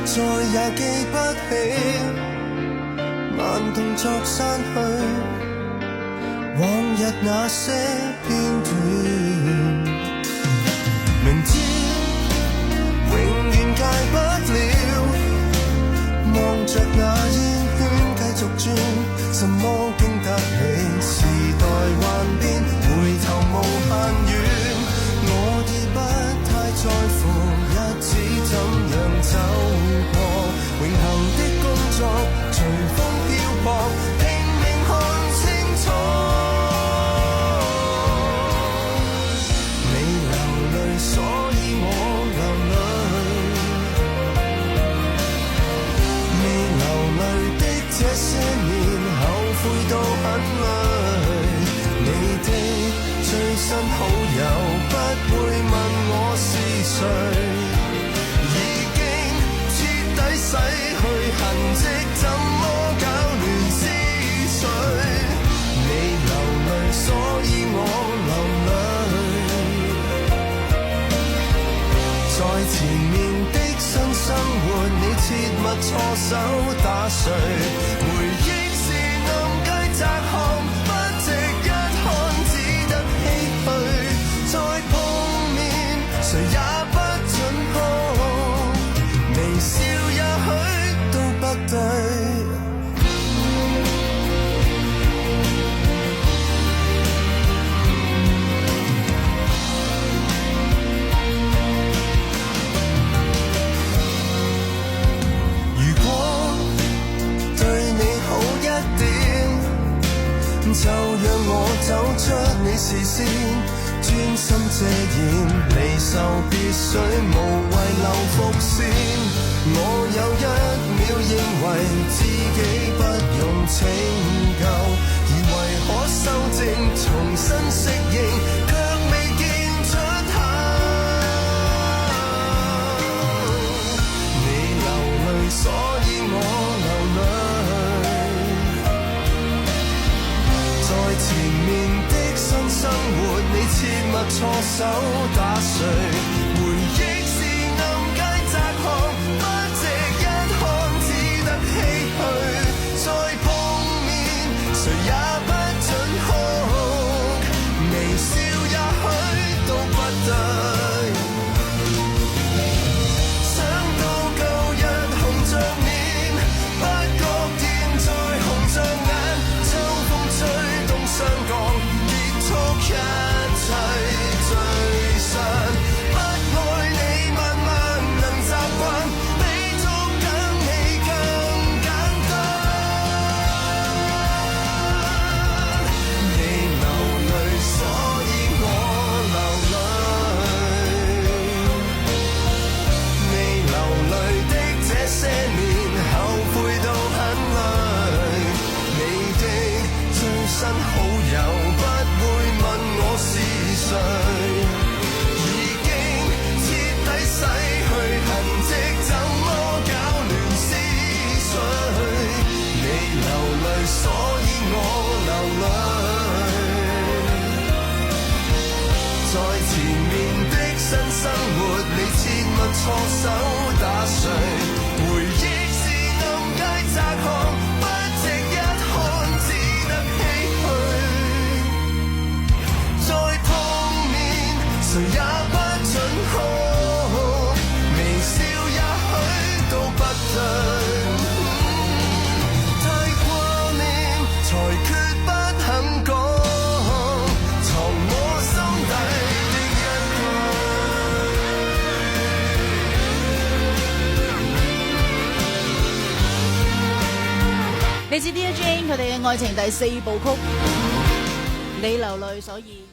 再也記不起，慢動作刪去往日那些片段，明知永遠戒不了，望着那煙圈繼續轉，怎麼經得起時代幻變，回頭無限遠，我已不太在乎日子怎樣走過，永恆的工作隨風漂泊，拼命看清楚，你流淚所以我流淚，未流淚的這些年後悔到很累，你的最新好友不會問我是誰，洗去痕跡，怎麼搞亂思緒？你流淚，所以我流淚。在前面的新生活，你切勿錯手打碎。回憶是暗街窄巷，不值一看，只得唏噓。再碰面，誰也不准哭，微笑也許都不對。如果對你好一點，就讓我走出你視線，專心遮掩離愁別緒，無謂留伏線。我有一秒認為自己不用拯救，而為可修正重新適應，卻未見出口。你流淚，所以我流淚。在前面的新生活，你切勿錯手打碎。回憶是暗街窄巷，再碰面，誰也不准哭，微笑也許都不對。想到舊日紅着臉，不覺現在紅着眼，秋風吹動雙槓，結束一切最新。不愛你慢慢能習慣，比捉緊你更簡單。新好友不會問我是誰，已經徹底洗去痕跡，怎麼搞亂思緒？你流淚，所以我流淚。在前面的新生活，你切勿錯手打碎。回憶是暗街窄巷，不值一看，只得唏噓。再碰面，誰也不准哭，微笑也許都不對。太掛念，才決不肯講，藏我心底的一句。嚟自 Dear Jane 佢哋嘅愛情第4部曲，你流淚所以。